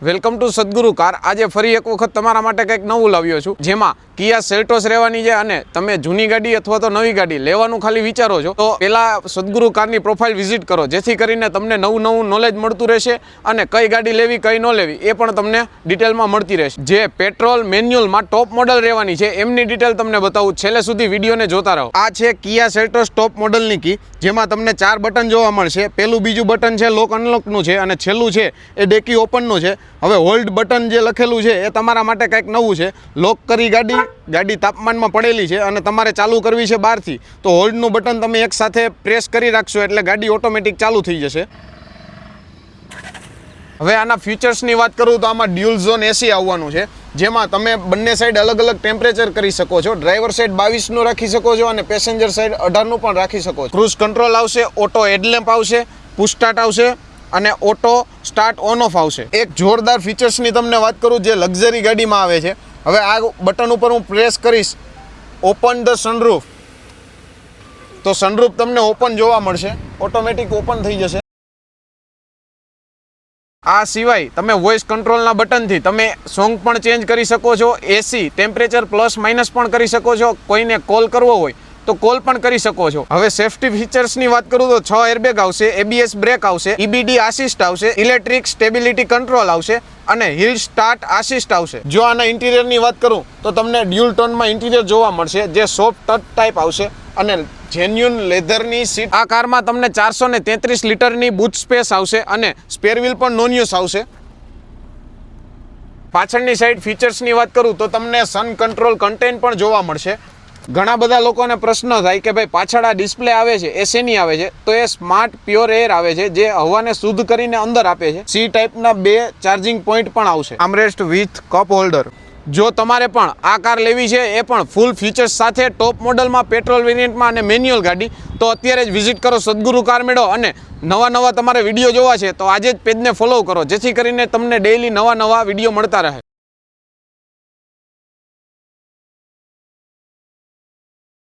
Welcome to સદગુરુ car. આજે ફરી એક વખત તમારા માટે કંઈક નવું લાવ્યો છું, જેમાં કિયા સેલ્ટોસ રહેવાની છે અને તમે જૂની ગાડી અથવા તો નવી ગાડી લેવાનું ખાલી વિચારો છો તો પહેલા સદગુરુ કારની પ્રોફાઇલ વિઝિટ કરો, જેથી કરીને તમને નવું નોલેજ મળતું રહેશે અને કઈ ગાડી લેવી કઈ ન લેવી એ પણ તમને ડિટેલમાં મળતી રહેશે। જે પેટ્રોલ મેન્યુઅલમાં ટોપ મોડલ રહેવાની છે એમની ડિટેલ તમને બતાવું, છેલ્લે સુધી વિડીયોને જોતા રહો। આ છે કિયા સેલ્ટોસ ટોપ મોડલની કી, જેમાં તમને 4 બટન જોવા મળશે। પહેલું બીજું બટન છે લોક અનલોકનું છે અને છેલ્લું છે એ ડેકી ઓપનનું છે। હવે હોલ્ડ બટન જે લખેલું છે એ તમારા માટે કંઈક નવું છે। લોક કરી ગાડી તાપમાનમાં પડેલી છે અને તમારે ચાલુ કરવી છે બહારથી, તો હોલ્ડનું બટન તમે એક સાથે પ્રેસ કરી રાખશો એટલે ગાડી ઓટોમેટિક ચાલુ થઈ જશે। હવે આના ફીચર્સની વાત કરું તો આમાં ડ્યુઅલ ઝોન એસી આવવાનું છે, જેમાં તમે બંને સાઈડ અલગ અલગ ટેમ્પરેચર કરી શકો છો। ડ્રાઈવર સાઈડ 22નું રાખી શકો છો અને પેસેન્જર સાઈડ 18નું પણ રાખી શકો છો। ક્રૂઝ કંટ્રોલ આવશે, ઓટો હેડલેમ્પ આવશે, પુશ સ્ટાર્ટ આવશે અને ઓટો સ્ટાર્ટ ઓન ઓફ આવશે। એક જોરદાર ફીચર્સની તમને વાત કરું જે લક્ઝરી ગાડીમાં આવે છે। હવે આ બટન ઉપર હું પ્રેસ કરીશ, ઓપન ધ સનરૂફ, તો સનરૂફ તમને ઓપન જોવા મળશે, ઓટોમેટિક ઓપન થઈ જશે। આ સિવાય તમે વોઇસ કંટ્રોલના બટનથી તમે સોંગ પણ ચેન્જ કરી શકો છો, એસી ટેમ્પરેચર પ્લસ માઇનસ પણ કરી શકો છો, કોઈને કોલ કરવો હોય તો કોલ પણ કરી શકો છો। હવે સેફ્ટી ફીચર્સની વાત કરું તો 6 એરબેગ આવશે, એબીએસ બ્રેક આવશે, ઈબીડી આસિસ્ટ આવશે, ઇલેક્ટ્રિક સ્ટેબિલિટી કંટ્રોલ આવશે અને હિલ સ્ટાર્ટ આસિસ્ટ આવશે। જો આના ઇન્ટિરિયરની વાત કરું તો તમને ડ્યુઅલ ટોનમાં ઇન્ટિરિયર જોવા મળશે, જે સોફ્ટ ટચ ટાઈપ આવશે અને જેન્યુઅન લેધરની સીટ। આ કારમાં તમને 433 લીટરની બૂટ સ્પેસ આવશે અને સ્પેર વ્હીલ પણ નોન યુઝ આવશે। પાછળની સાઈડ ફીચર્સની વાત કરું તો તમને સન કંટ્રોલ કન્ટેન્ટ પણ જોવા મળશે। ઘણા બધા લોકોને પ્રશ્ન થાય કે ભાઈ પાછળ આ ડિસ્પ્લે આવે છે એ શેની આવે છે, તો એ સ્માર્ટ પ્યોર એર આવે છે, જે હવાને શુદ્ધ કરીને અંદર આપે છે। સી ટાઈપના 2 ચાર્જિંગ પોઈન્ટ પણ આવશે, આર્મરેસ્ટ વિથ કપ હોલ્ડર। જો તમારે પણ આ કાર લેવી છે એ પણ ફૂલ ફીચર્સ સાથે ટોપ મોડલમાં, પેટ્રોલ વેરિયન્ટમાં અને મેન્યુઅલ ગાડી, તો અત્યારે જ વિઝિટ કરો સદગુરુ કાર મેળો અને નવા તમારે વિડીયો જોવા છે તો આજે જ પેજને ફોલો કરો, જેથી કરીને તમને ડેઈલી નવા વિડીયો મળતા રહે।